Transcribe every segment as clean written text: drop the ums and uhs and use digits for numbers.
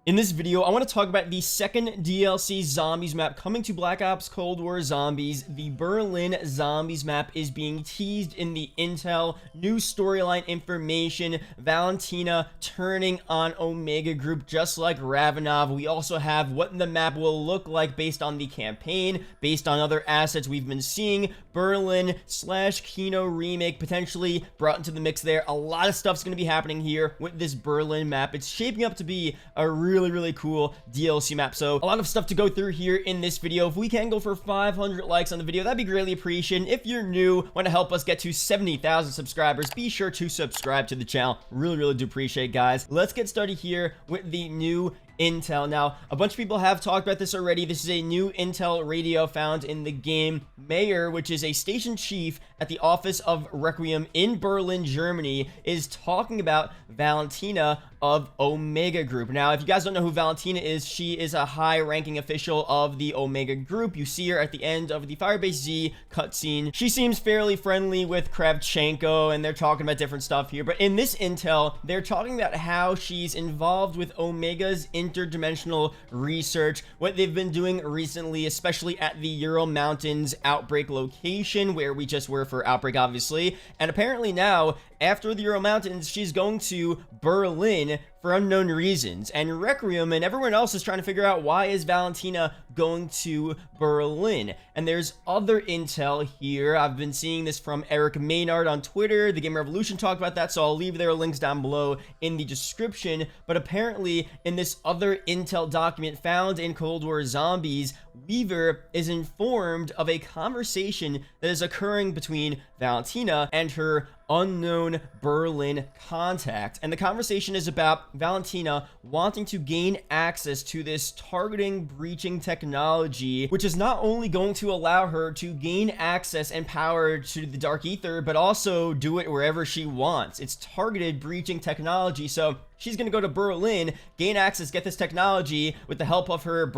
In this video, I want to talk about the second DLC Zombies map coming to Black Ops Cold War Zombies. The Berlin Zombies map is being teased in the intel, new storyline information, Valentina turning on Omega Group just like Ravenov. We also have what the map will look like based on the campaign, based on other assets we've been seeing, Berlin / Kino Remake potentially brought into the mix there. A lot of stuff's going to be happening here with this Berlin map. It's shaping up to be a really cool DLC map, so a lot of stuff to go through here in this video. If we can go for 500 likes on the video, that'd be greatly appreciated. If you're new, want to help us get to 70,000 subscribers, be sure to subscribe to the channel. Really do appreciate it, guys. Let's get started here with the new intel. Now, a bunch of people have talked about this already. This is a new intel radio found in the game. Mayor, which is a station chief at the office of Requiem in Berlin, Germany, is talking about Valentina of Omega Group. Now, if you guys don't know who Valentina is, she is a high-ranking official of the Omega Group. You see her at the end of the Firebase Z cutscene. She seems fairly friendly with Kravchenko, and they're talking about different stuff here. But in this intel, they're talking about how she's involved with Omega's interdimensional research, what they've been doing recently, especially at the Ural Mountains outbreak location, where we just were for outbreak, obviously. And apparently now, after the Ural Mountains, she's going to Berlin for unknown reasons, and Requiem and everyone else is trying to figure out why is Valentina going to Berlin. And there's other intel here. I've been seeing this from Eric Maynard on Twitter. The Game Revolution talked about that, so I'll leave their links down below in the description. But apparently in this other intel document found in Cold War Zombies, Weaver is informed of a conversation that is occurring between Valentina and her unknown Berlin contact. And the conversation is about Valentina wanting to gain access to this targeting breaching technology, which is not only going to allow her to gain access and power to the Dark Ether, but also do it wherever she wants. It's targeted breaching technology, so she's going to go to Berlin, gain access, get this technology with the help of her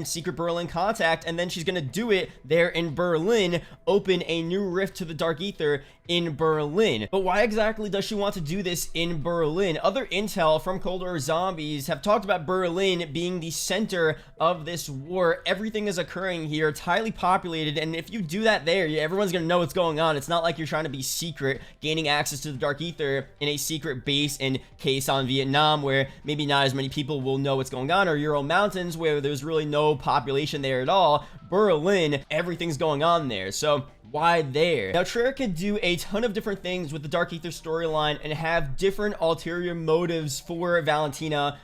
secret Berlin contact, and then she's going to do it there in Berlin, open a new rift to the Dark Ether in Berlin. But why exactly does she want to do this in Berlin? Other intel from Cold War Zombies have talked about Berlin being the center of this war. Everything is occurring here. It's highly populated, and if you do that there, everyone's going to know what's going on. It's not like you're trying to be secret, gaining access to the Dark Ether in a secret base in Quezon, Vietnam, where maybe not as many people will know what's going on, or Ural Mountains, where there's really no population there at all. Berlin, everything's going on there. So why there? Now, Treyarch could do a ton of different things with the Dark Ether storyline and have different ulterior motives for Valentina,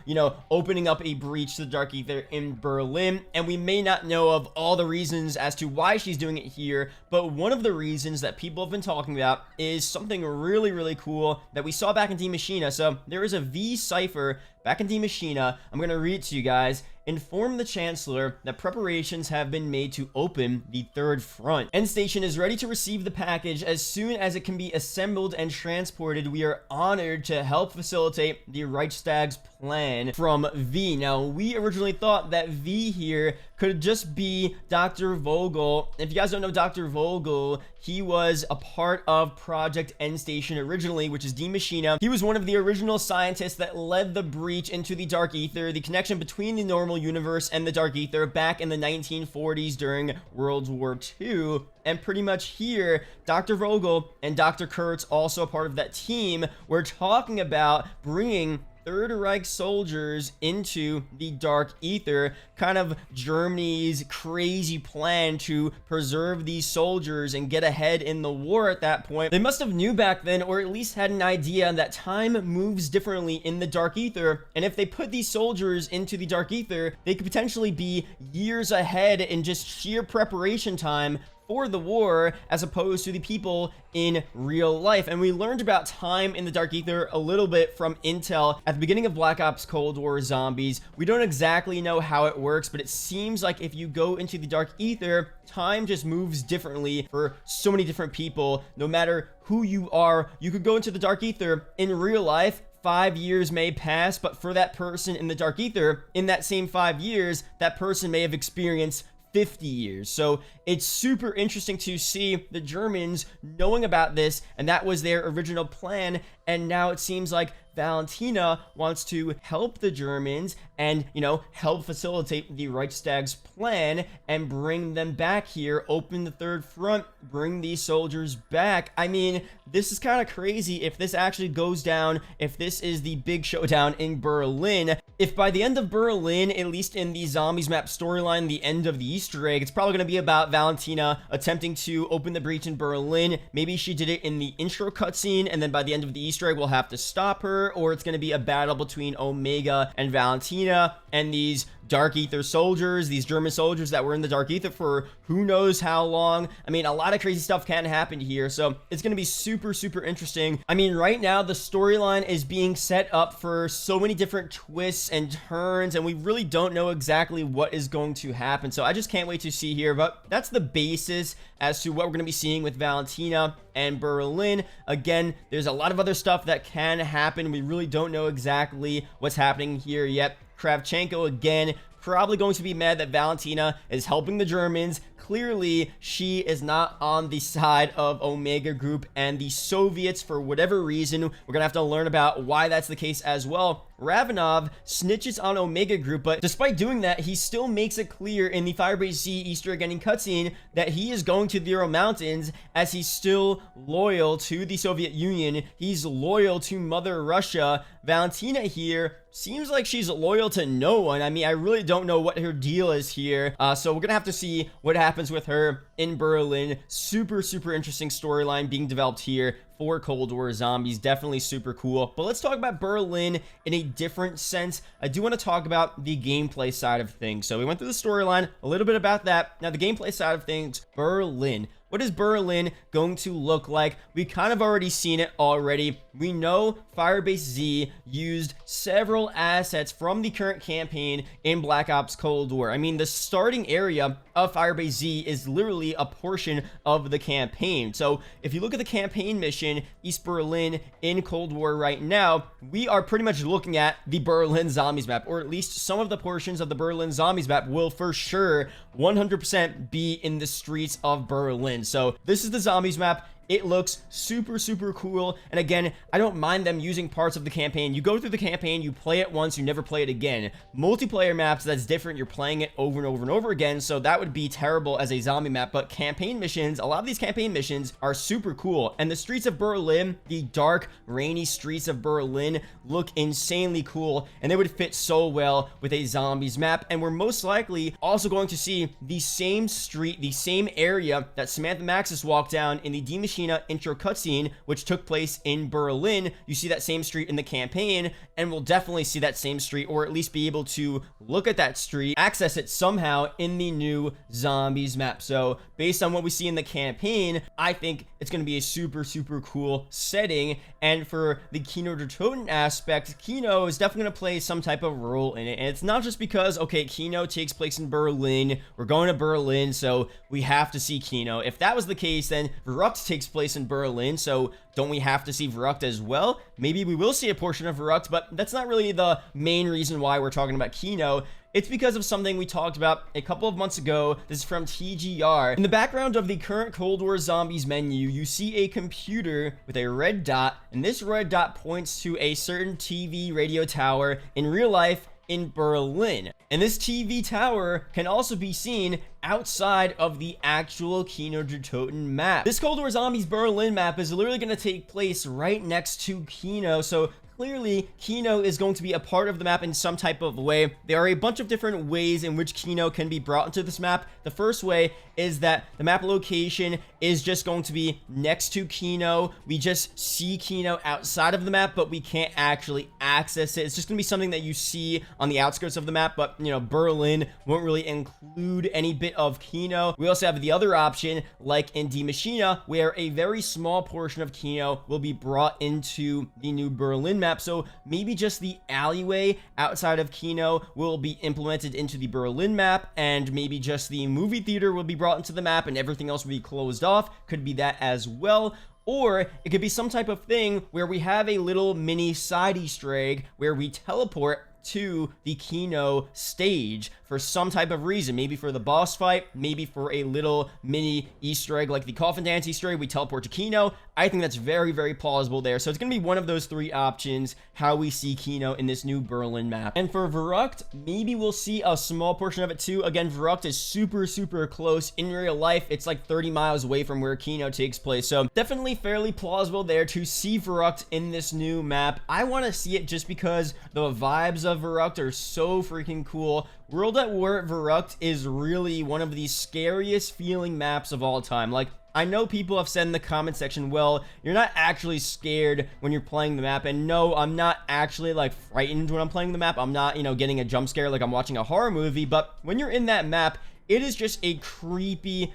opening up a breach to the Dark Ether in Berlin. And we may not know of all the reasons as to why she's doing it here, but one of the reasons that people have been talking about is something really cool that we saw back in Die Maschine. So there is a V cipher back in Die Maschine. I'm going to read it to you guys. Inform the Chancellor that preparations have been made to open the third front. End Station is ready to receive the package as soon as it can be assembled and transported. We are honored to help facilitate the Reichstag's plan. From V. Now, we originally thought that V here could just be Dr. Vogel. If you guys don't know Dr. Vogel, he was a part of Project End Station originally, which is Die Maschine. He was one of the original scientists that led the breach into the Dark Ether, the connection between the normal universe and the Dark Ether back in the 1940s during World War II. And pretty much here, Dr. Vogel and Dr. Kurtz, also a part of that team, were talking about bringing Third Reich soldiers into the Dark Ether, kind of Germany's crazy plan to preserve these soldiers and get ahead in the war at that point. They must have knew back then, or at least had an idea, that time moves differently in the Dark Ether, and if they put these soldiers into the Dark Ether, they could potentially be years ahead in just sheer preparation time for the war, as opposed to the people in real life. And we learned about time in the Dark Ether a little bit from intel at the beginning of Black Ops Cold War Zombies. We don't exactly know how it works, but it seems like if you go into the Dark Ether, time just moves differently for so many different people. No matter who you are, you could go into the Dark Ether in real life. 5 years may pass, but for that person in the Dark Ether, in that same 5 years, that person may have experienced 50 years. So it's super interesting to see the Germans knowing about this, and that was their original plan. And now it seems like Valentina wants to help the Germans and, help facilitate the Reichstag's plan and bring them back here, open the third front, bring these soldiers back. I mean, this is kind of crazy if this actually goes down, if this is the big showdown in Berlin. If by the end of Berlin, at least in the Zombies map storyline, the end of the Easter egg, it's probably going to be about Valentina attempting to open the breach in Berlin. Maybe she did it in the intro cutscene, and then by the end of the Easter egg, we'll have to stop her, or it's going to be a battle between Omega and Valentina and these Dark Ether soldiers, these German soldiers that were in the Dark Ether for who knows how long. I mean, a lot of crazy stuff can happen here, so it's going to be super, super interesting. I mean, right now, the storyline is being set up for so many different twists and turns, and we really don't know exactly what is going to happen, so I just can't wait to see here. But that's the basis as to what we're going to be seeing with Valentina and Berlin. Again, there's a lot of other stuff that can happen. We really don't know exactly what's happening here yet. Kravchenko, again, probably going to be mad that Valentina is helping the Germans. Clearly, she is not on the side of Omega Group and the Soviets for whatever reason. We're going to have to learn about why that's the case as well. Ravenov snitches on Omega Group, but despite doing that, he still makes it clear in the Firebase Z Easter egg ending cutscene that he is going to the Ural Mountains, as he's still loyal to the Soviet Union. He's loyal to Mother Russia. Valentina here seems like she's loyal to no one. I mean, I really don't know what her deal is here. So we're gonna have to see what happens with her in Berlin. Super, super interesting storyline being developed here for Cold War Zombies. Definitely super cool. But let's talk about Berlin in a different sense. I do want to talk about the gameplay side of things. So we went through the storyline, a little bit about that. Now the gameplay side of things, Berlin. What is Berlin going to look like? We kind of already seen it already. We know Firebase Z used several assets from the current campaign in Black Ops Cold War. I mean, the starting area of Firebase Z is literally a portion of the campaign. So if you look at the campaign mission, East Berlin in Cold War right now, we are pretty much looking at the Berlin Zombies map, or at least some of the portions of the Berlin Zombies map will for sure 100% be in the streets of Berlin. So this is the Zombies map. It looks super, super cool. And again, I don't mind them using parts of the campaign. You go through the campaign, you play it once, you never play it again. Multiplayer maps, that's different. You're playing it over and over and over again. So that would be terrible as a zombie map. But campaign missions, a lot of these campaign missions are super cool. And the streets of Berlin, the dark, rainy streets of Berlin look insanely cool. And they would fit so well with a zombies map. And we're most likely also going to see the same street, the same area that Samantha Maxis walked down in the D Machine intro cutscene, which took place in Berlin. You see that same street in the campaign, and we'll definitely see that same street, or at least be able to look at that street, access it somehow in the new Zombies map. So based on what we see in the campaign, I think it's going to be a super, super cool setting. And for the Kino Der Toten aspect, Kino is definitely going to play some type of role in it. And it's not just because, okay, Kino takes place in Berlin, we're going to Berlin, so we have to see Kino. If that was the case, then Verrucht takes place in Berlin, so don't we have to see Verrucht as well? Maybe we will see a portion of Verrucht, but that's not really the main reason why we're talking about Kino. It's because of something we talked about a couple of months ago. This is from TGR. In the background of the current Cold War Zombies menu, you see a computer with a red dot, and this red dot points to a certain TV radio tower in real life in Berlin. And this TV tower can also be seen outside of the actual Kino Der Toten map. This Cold War Zombies Berlin map is literally going to take place right next to Kino, so clearly Kino is going to be a part of the map in some type of way. There are a bunch of different ways in which Kino can be brought into this map. The first way is that the map location is just going to be next to Kino. We just see Kino outside of the map, but we can't actually access it. It's just gonna be something that you see on the outskirts of the map, but Berlin won't really include any bit of Kino. We also have the other option, like in Die Maschine, where a very small portion of Kino will be brought into the new Berlin map. So maybe just the alleyway outside of Kino will be implemented into the Berlin map, and maybe just the movie theater will be brought into the map and everything else will be closed off. Could be that as well. Or it could be some type of thing where we have a little mini side Easter egg where we teleport to the Kino stage for some type of reason. Maybe for the boss fight, maybe for a little mini Easter egg like the coffin dance Easter egg, we teleport to Kino. I think that's very, very plausible there. So it's going to be one of those 3 options, how we see Kino in this new Berlin map. And for Verrückt, maybe we'll see a small portion of it too. Again, Verrückt is super, super close. In real life, it's like 30 miles away from where Kino takes place. So definitely fairly plausible there to see Verrückt in this new map. I want to see it just because the vibes of Verrückt are so freaking cool. World at War Verrückt is really one of the scariest feeling maps of all time. Like, I know people have said in the comment section, well, you're not actually scared when you're playing the map. And no, I'm not actually like frightened when I'm playing the map. I'm not, you know, getting a jump scare like I'm watching a horror movie. But when you're in that map, it is just a creepy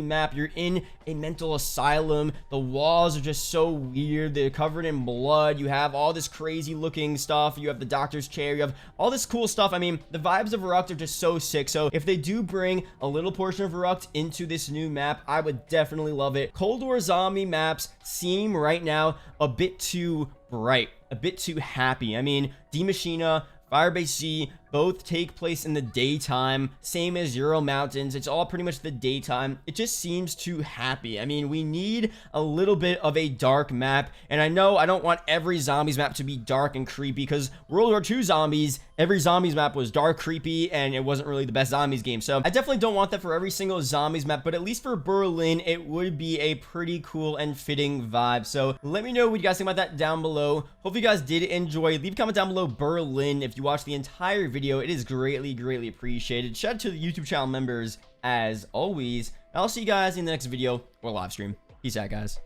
map. You're in a mental asylum. The walls are just so weird. They're covered in blood. You have all this crazy looking stuff. You have the doctor's chair. You have all this cool stuff. I mean, the vibes of Verrückt are just so sick. So if they do bring a little portion of Verrückt into this new map, I would definitely love it. Cold War zombie maps seem right now a bit too bright, a bit too happy. I mean, Die Maschine, Firebase C, both take place in the daytime, same as Euro Mountains. It's all pretty much the daytime. It just seems too happy. I mean, we need a little bit of a dark map, and I know I don't want every zombies map to be dark and creepy, because World War II zombies, every zombies map was dark, creepy, and it wasn't really the best zombies game. So I definitely don't want that for every single zombies map, but at least for Berlin, it would be a pretty cool and fitting vibe. So let me know what you guys think about that down below. Hope you guys did enjoy. Leave a comment down below Berlin if you watched the entire video. It is greatly appreciated. Shout out to the YouTube channel members as always. I'll see you guys in the next video or live stream. Peace out, guys.